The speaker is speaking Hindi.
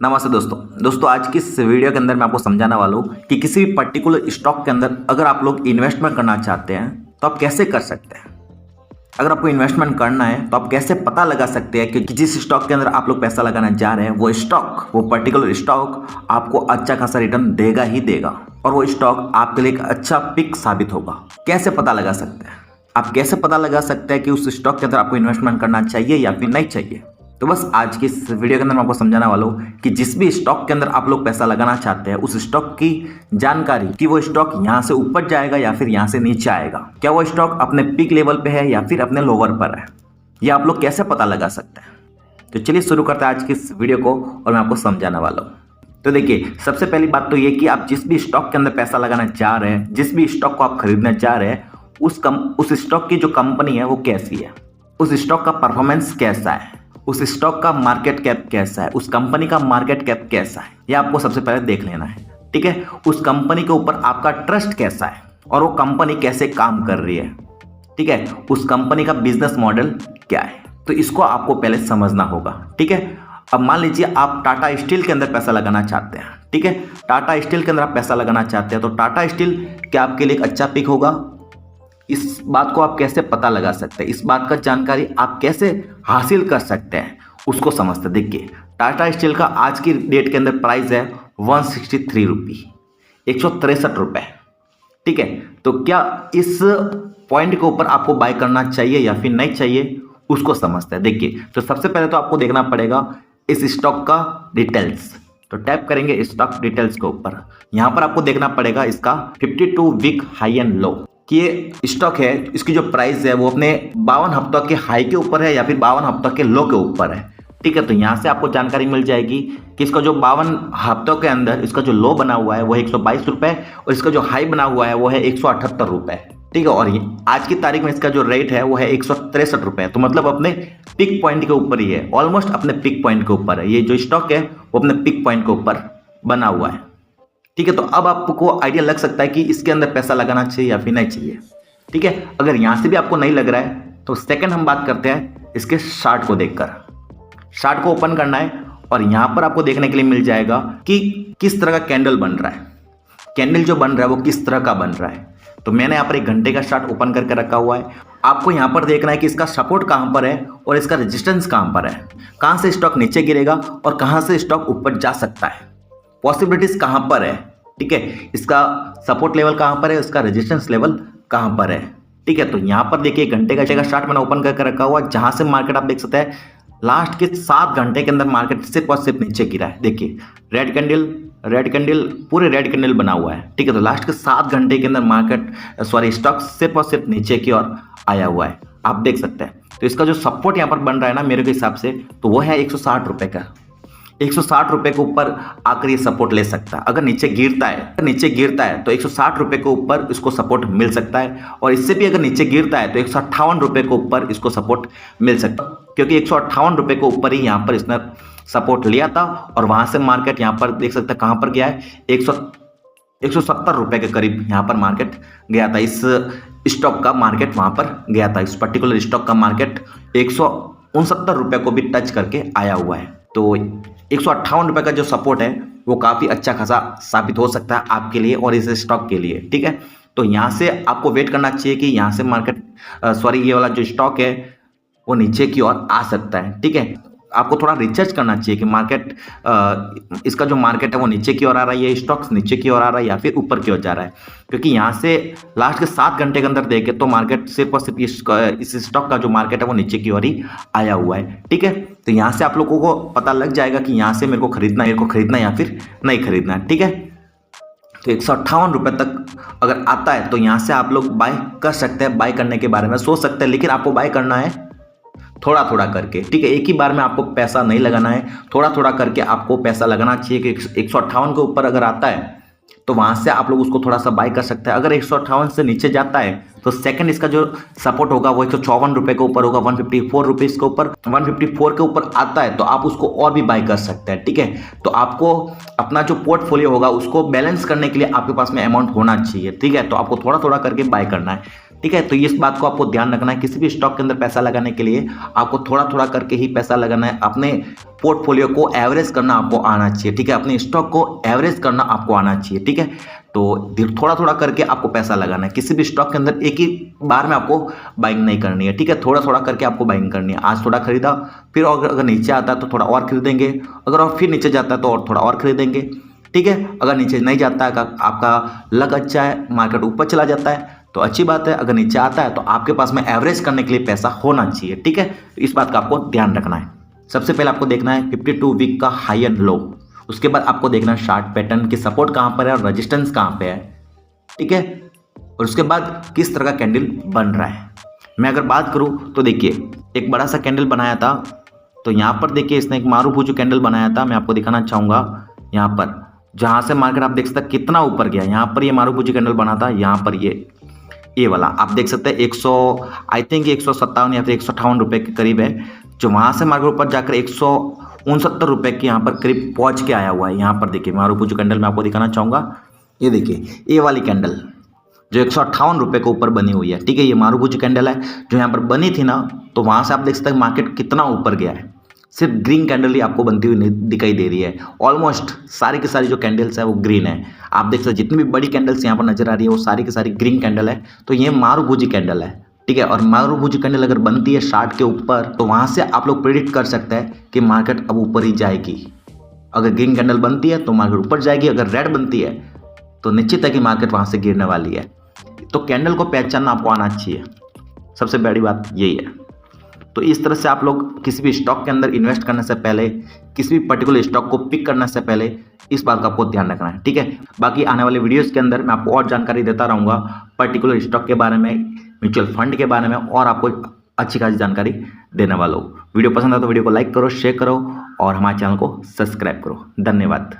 नमस्ते दोस्तों आज की इस वीडियो के अंदर मैं आपको समझाने वाला हूँ कि किसी भी पर्टिकुलर स्टॉक के अंदर अगर आप लोग इन्वेस्टमेंट करना चाहते हैं तो आप कैसे कर सकते हैं। अगर आपको इन्वेस्टमेंट करना है तो आप कैसे पता लगा सकते हैं कि जिस स्टॉक के अंदर आप लोग पैसा लगाना जा रहे हैं वो पर्टिकुलर स्टॉक आपको अच्छा खासा रिटर्न देगा ही देगा और वो स्टॉक आपके लिए एक अच्छा पिक साबित होगा। कैसे पता लगा सकते हैं, आप कैसे पता लगा सकते हैं कि उस स्टॉक के अंदर आपको इन्वेस्टमेंट करना चाहिए या फिर नहीं चाहिए। तो बस आज की इस वीडियो के अंदर मैं आपको समझाने वाला हूँ कि जिस भी स्टॉक के अंदर आप लोग पैसा लगाना चाहते हैं उस स्टॉक की जानकारी कि वो स्टॉक यहाँ से ऊपर जाएगा या फिर यहाँ से नीचे आएगा, क्या वो स्टॉक अपने पीक लेवल पे है या फिर अपने लोअर पर है, ये आप लोग कैसे पता लगा सकते हैं। तो चलिए शुरू करते हैं आज की इस वीडियो को और मैं आपको समझाने वाला हूँ। तो देखिए, सबसे पहली बात तो ये कि आप जिस भी स्टॉक के अंदर पैसा लगाना चाह रहे हैं, जिस भी स्टॉक को आप खरीदना चाह रहे हैं, उस स्टॉक की जो कंपनी है वो कैसी है, उस स्टॉक का परफॉर्मेंस कैसा है, उस स्टॉक का मार्केट कैप कैसा है, उस कंपनी का मार्केट कैप कैसा है, ये आपको सबसे पहले देख लेना है। ठीक है, उस कंपनी के ऊपर आपका ट्रस्ट कैसा है और वो कंपनी कैसे काम कर रही है। ठीक है, उस कंपनी का बिजनेस मॉडल क्या है, तो इसको आपको पहले समझना होगा। ठीक है, अब मान लीजिए आप टाटा स्टील के अंदर पैसा लगाना चाहते हैं। ठीक है, टाटा स्टील के अंदर आप पैसा लगाना चाहते हैं तो टाटा स्टील क्या आपके लिए एक अच्छा पिक होगा, इस बात को आप कैसे पता लगा सकते हैं, इस बात का जानकारी आप कैसे हासिल कर सकते हैं, उसको समझते। देखिए, टाटा स्टील का आज की डेट के अंदर प्राइस है 163 रुपये, 163 रुपये। ठीक है, तो क्या इस पॉइंट के ऊपर आपको बाय करना चाहिए या फिर नहीं चाहिए, उसको समझते हैं। देखिए, तो सबसे पहले तो आपको देखना पड़ेगा इस स्टॉक का डिटेल्स। तो टैप करेंगे स्टॉक डिटेल्स के ऊपर, यहाँ पर आपको देखना पड़ेगा इसका 52 वीक हाई एंड लो कि ये स्टॉक है, इसकी जो प्राइस है वो अपने 52 हफ्तों के हाई के ऊपर है या फिर 52 हफ्तों के लो के ऊपर है। ठीक है, तो यहाँ से आपको जानकारी मिल जाएगी कि इसका जो 52 हफ्तों के अंदर इसका जो लो बना हुआ है वो है 122 रुपये और इसका जो हाई बना हुआ है वो है 178 रुपये। ठीक है, और आज की तारीख में इसका जो रेट है वो है 163 रुपये, तो मतलब अपने पिक पॉइंट के ऊपर ही है, ऑलमोस्ट अपने पिक पॉइंट के ऊपर है। ये जो स्टॉक है वो अपने पिक पॉइंट के ऊपर बना हुआ है। ठीक है, तो अब आपको आइडिया लग सकता है कि इसके अंदर पैसा लगाना चाहिए या फिर नहीं चाहिए। ठीक है, अगर यहाँ से भी आपको नहीं लग रहा है तो सेकंड हम बात करते हैं इसके चार्ट को देखकर। चार्ट को ओपन करना है और यहाँ पर आपको देखने के लिए मिल जाएगा कि किस तरह का कैंडल बन रहा है, कैंडल जो बन रहा है वो किस तरह का बन रहा है। तो मैंने यहाँ पर 1 घंटे का चार्ट ओपन करके रखा हुआ है। आपको यहाँ पर देखना है कि इसका सपोर्ट कहाँ पर है और इसका रेजिस्टेंस कहाँ पर है, कहाँ से स्टॉक नीचे गिरेगा और कहाँ से स्टॉक ऊपर जा सकता है, पॉसिबिलिटीज कहाँ पर है। ठीक है, इसका सपोर्ट लेवल कहाँ पर है, इसका रेजिस्टेंस लेवल कहाँ पर है। ठीक है, तो यहाँ पर देखिए 1 घंटे का चार्ट मैंने ओपन करके रखा हुआ, जहाँ से मार्केट आप देख सकते हैं लास्ट के 7 घंटे के अंदर मार्केट सिर्फ और सिर्फ नीचे गिरा है। देखिए, रेड कैंडल पूरे रेड कैंडल बना हुआ है। ठीक है, तो लास्ट के 7 घंटे के अंदर स्टॉक सिर्फ और सिर्फ नीचे की ओर आया हुआ है, आप देख सकते हैं। तो इसका जो सपोर्ट यहाँ पर बन रहा है ना मेरे के हिसाब से, तो वो है 160 रुपये का। 160 रुपये के ऊपर आकर ये सपोर्ट ले सकता है। अगर नीचे गिरता है तो 160 रुपये के ऊपर इसको सपोर्ट मिल सकता है, और इससे भी अगर नीचे गिरता है तो 158 रुपये के ऊपर इसको सपोर्ट मिल सकता है, क्योंकि 158 रुपये के ऊपर ही यहाँ पर इसने सपोर्ट लिया था और वहां से मार्केट यहाँ पर देख सकते हैं कहाँ पर गया है, 170 रुपये के करीब यहाँ पर मार्केट गया था। इस स्टॉक का मार्केट वहां पर गया था, इस पर्टिकुलर स्टॉक का मार्केट 169 रुपये को भी टच करके आया हुआ है। तो 158 रुपये का जो सपोर्ट है वो काफ़ी अच्छा खासा साबित हो सकता है आपके लिए और इस स्टॉक के लिए। ठीक है, तो यहाँ से आपको वेट करना चाहिए कि यहाँ से मार्केट ये वाला जो स्टॉक है वो नीचे की ओर आ सकता है। ठीक है, आपको थोड़ा रिसर्च करना चाहिए कि मार्केट इसका जो मार्केट है वो नीचे की ओर आ रहा है, ये स्टॉक्स नीचे की ओर आ रहा है या फिर ऊपर की ओर जा रहा है, क्योंकि यहाँ से लास्ट के 7 घंटे के अंदर देखे तो मार्केट सिर्फ और सिर्फ इस स्टॉक का जो मार्केट है वो नीचे की ओर ही आया हुआ है। ठीक है, तो यहाँ से आप लोगों को पता लग जाएगा कि यहाँ से मेरे को खरीदना या फिर नहीं खरीदना। ठीक है, तो 158 रुपये तक अगर आता है तो यहाँ से आप लोग बाय कर सकते हैं, बाय करने के बारे में सोच सकते हैं, लेकिन आपको बाय करना है थोड़ा थोड़ा करके। ठीक है, एक ही बार में आपको पैसा नहीं लगाना है, थोड़ा थोड़ा करके आपको पैसा लगाना चाहिए कि 158 के ऊपर अगर आता है तो वहां से आप लोग उसको थोड़ा सा बाय कर सकते हैं। अगर 158 से नीचे जाता है तो सेकंड इसका जो सपोर्ट होगा वो 154 रुपये के ऊपर होगा, 154 रुपीज़ के ऊपर, 154 के ऊपर आता है तो आप उसको और भी बाय कर सकते हैं। ठीक है, तो आपको अपना जो पोर्टफोलियो होगा उसको बैलेंस करने के लिए आपके पास में अमाउंट होना चाहिए। ठीक है, तो आपको थोड़ा थोड़ा करके बाय करना है। ठीक है। तो इस बात को आपको ध्यान रखना है, किसी भी स्टॉक के अंदर पैसा लगाने के लिए आपको थोड़ा थोड़ा करके ही पैसा लगाना है। अपने पोर्टफोलियो को एवरेज करना आपको आना चाहिए, ठीक है। अपने स्टॉक को एवरेज करना आपको आना चाहिए, ठीक है। तो थोड़ा थोड़ा करके आपको पैसा लगाना है। किसी भी स्टॉक के अंदर एक ही बार में आपको बाइंग नहीं करनी है, ठीक है। थोड़ा थोड़ा करके आपको बाइंग करनी है। आज थोड़ा खरीदा, फिर अगर नीचे आता है तो थोड़ा और खरीदेंगे, अगर और फिर नीचे जाता है तो और थोड़ा और खरीदेंगे, ठीक है। अगर नीचे नहीं जाता है, आपका लक अच्छा है, मार्केट ऊपर चला जाता है तो अच्छी बात है। अगर नीचे आता है तो आपके पास में एवरेज करने के लिए पैसा होना चाहिए, ठीक है। इस बात का आपको ध्यान रखना है। सबसे पहले आपको देखना है 52 वीक का हाई एंड लो। उसके बाद आपको देखना है चार्ट पैटर्न की सपोर्ट कहां पर है और रेजिस्टेंस कहां पे है, ठीक है। और उसके बाद किस तरह का कैंडल बन रहा है। मैं अगर बात करूं तो देखिए एक बड़ा सा कैंडल बनाया था, तो यहां पर देखिए इसने एक मारूफूजू कैंडल बनाया था। मैं आपको दिखाना चाहूंगा यहां पर, जहां से मार्केट आप देख सकते हैं कितना ऊपर गया। यहां पर ये मारूफूजू कैंडल बना था, यहां पर ये वाला आप देख सकते हैं 157 या फिर 158 रुपए के करीब है, जो वहां से मार्केट ऊपर जाकर 169 रुपए के यहाँ पर करीब पहुंच के आया हुआ है। यहाँ पर देखिए मारूफूजू कैंडल मैं आपको दिखाना चाहूंगा। ये देखिए ये वाली कैंडल जो 158 रुपए के ऊपर बनी हुई है, ठीक है। ये मारूफूजू कैंडल है जो यहाँ पर बनी थी ना, तो वहां से आप देख सकते हैं मार्केट कितना ऊपर गया है। सिर्फ ग्रीन कैंडल ही आपको बनती हुई दिखाई दे रही है। ऑलमोस्ट सारी की सारी जो कैंडल्स है वो ग्रीन है। आप देख सकते हैं जितनी भी बड़ी कैंडल्स यहाँ पर नजर आ रही है वो सारी की सारी ग्रीन कैंडल है। तो ये मारूफूजी कैंडल है, ठीक है। और मारूफूजी कैंडल अगर बनती है शार्ट के ऊपर तो वहां से आप लोग प्रेडिक्ट कर सकते हैं कि मार्केट अब ऊपर ही जाएगी। अगर ग्रीन कैंडल बनती है तो मार्केट ऊपर जाएगी, अगर रेड बनती है तो निश्चित है कि मार्केट वहां से गिरने वाली है। तो कैंडल को पहचानना आपको आना चाहिए, सबसे बड़ी बात यही है। तो इस तरह से आप लोग किसी भी स्टॉक के अंदर इन्वेस्ट करने से पहले, किसी भी पर्टिकुलर स्टॉक को पिक करने से पहले इस बात का आपको ध्यान रखना है, ठीक है। बाकी आने वाले वीडियोस के अंदर मैं आपको और जानकारी देता रहूँगा पर्टिकुलर स्टॉक के बारे में, म्यूचुअल फंड के बारे में, और आपको अच्छी खासी जानकारी देने वाला हूँ। वीडियो पसंद आए तो वीडियो को लाइक करो, शेयर करो और हमारे चैनल को सब्सक्राइब करो। धन्यवाद।